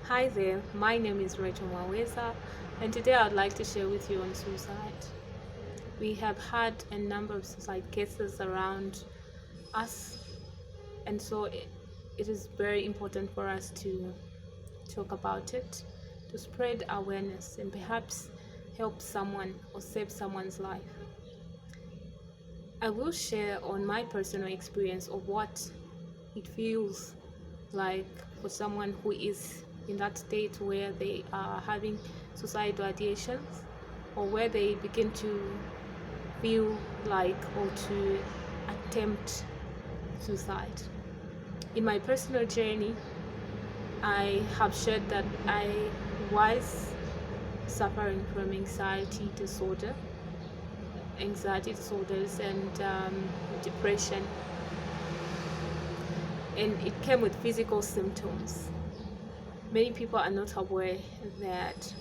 Hi there, my name is Rachel Mwaweza, and today I'd like to share with you on suicide. We have had a number of suicide cases around us, and so it is very important for us to talk about it, to spread awareness, and perhaps help someone or save someone's life. I will share on my personal experience of what it feels like for someone who is in that state where they are having suicidal ideations or where they begin to feel like or to attempt suicide. In my personal journey, I have shared that I was suffering from anxiety disorders and depression, and it came with physical symptoms. Many people are not aware that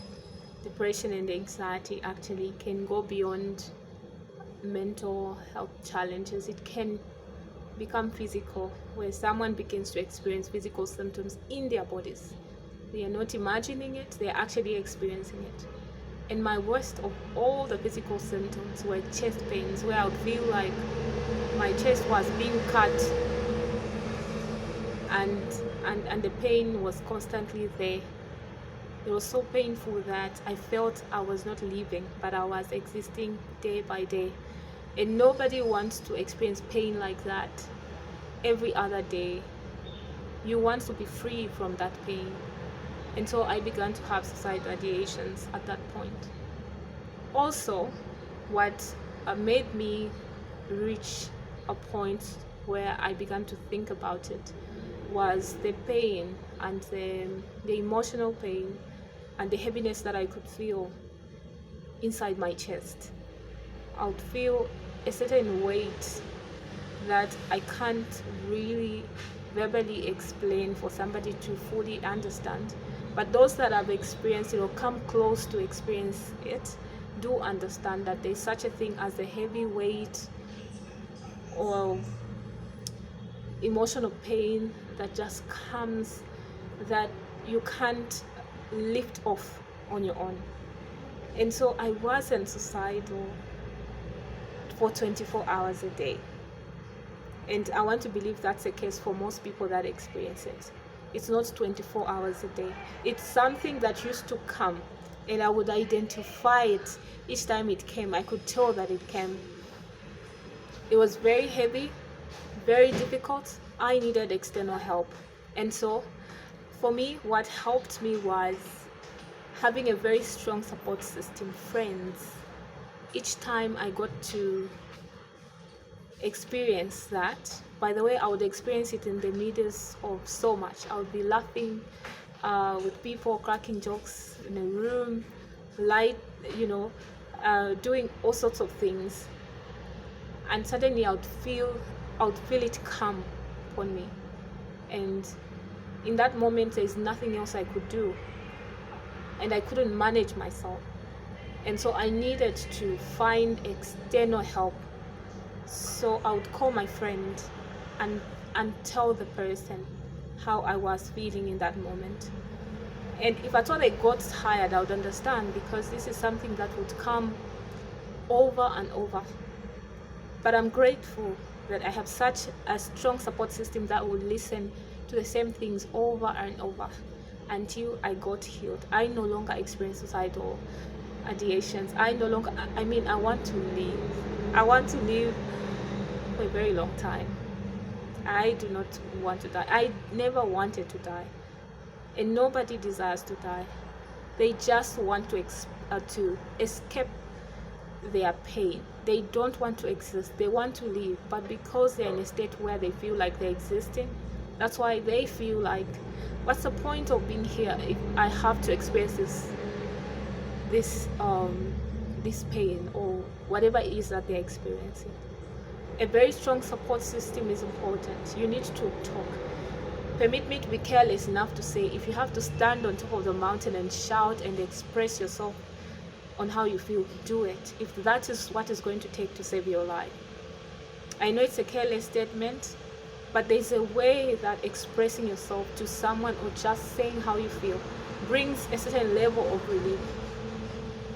depression and anxiety actually can go beyond mental health challenges. It can become physical, where someone begins to experience physical symptoms in their bodies. They are not imagining it, they are actually experiencing it. And my worst of all the physical symptoms were chest pains, where I would feel like my chest was being cut, and the pain was constantly there. It was so painful that I felt I was not living, but I was existing day by day. And nobody wants to experience pain like that every other day. You want to be free from that pain. And so I began to have suicidal ideations at that point. Also, what made me reach a point where I began to think about it was the pain and the emotional pain and the heaviness that I could feel inside my chest. I would feel a certain weight that I can't really verbally explain for somebody to fully understand. But those that have experienced it or come close to experience it do understand that there's such a thing as a heavy weight or emotional pain that just comes that you can't lift off on your own. And so I wasn't suicidal for 24 hours a day. And I want to believe that's the case for most people that experience it. It's not 24 hours a day. It's something that used to come, and I would identify it each time it came. I could tell that it came. It was very heavy, very difficult. I needed external help. And so for me, what helped me was having a very strong support system, friends. Each time I got to experience that, by the way, I would experience it in the midst of so much. I would be laughing with people, cracking jokes in a room, light, doing all sorts of things. And suddenly I would feel it come upon me. And in that moment, there's nothing else I could do. And I couldn't manage myself. And so I needed to find external help. So I would call my friend and tell the person how I was feeling in that moment. And if at all I got tired, I would understand, because this is something that would come over and over. But I'm grateful that I have such a strong support system that would listen to the same things over and over until I got healed. I no longer experience suicidal ideations. I want to live. I want to live for a very long time. I do not want to die. I never wanted to die. And nobody desires to die. They just want to escape their pain. They don't want to exist. They want to live. But because they're in a state where they feel like they're existing, that's why they feel like, what's the point of being here if I have to experience this pain or whatever it is that they're experiencing. A very strong support system is important. You need to talk. Permit me to be careless enough to say, if you have to stand on top of the mountain and shout and express yourself on how you feel, do it, if that is what is going to take to save your life. I know it's a careless statement, But there's a way that expressing yourself to someone or just saying how you feel brings a certain level of relief.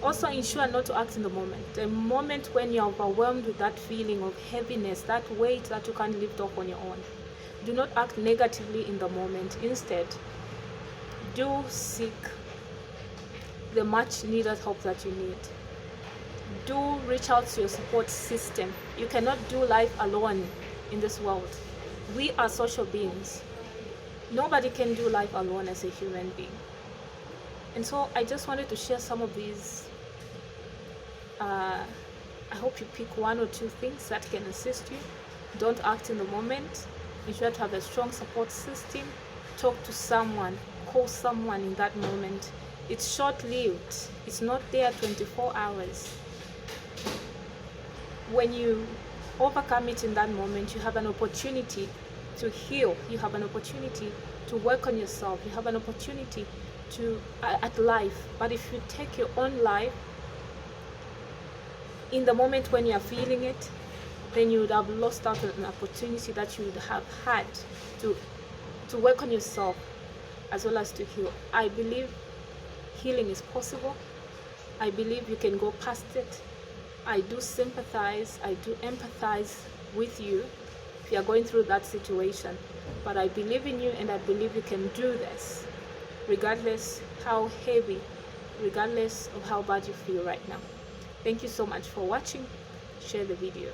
Also, ensure not to act in the moment. The moment when you're overwhelmed with that feeling of heaviness, that weight that you can't lift off on your own, do not act negatively in the moment. Instead, do seek the much needed help that you need. Do reach out to your support system. You cannot do life alone in this world. We are social beings. Nobody can do life alone as a human being. And so I just wanted to share some of these. I hope you pick one or two things that can assist you. Don't act in the moment. You should have a strong support system. Talk to someone. Call someone in that moment. It's short-lived. It's not there 24 hours. When you overcome it in that moment, you have an opportunity to heal. You have an opportunity to work on yourself. You have an opportunity to at life. But if you take your own life in the moment when you are feeling it, then you would have lost out on an opportunity that you would have had to work on yourself as well as to heal. I believe healing is possible. I believe you can go past it. I do sympathize, I do empathize with you if you are going through that situation. But I believe in you, and I believe you can do this, regardless how heavy, regardless of how bad you feel right now. Thank you so much for watching. Share the video.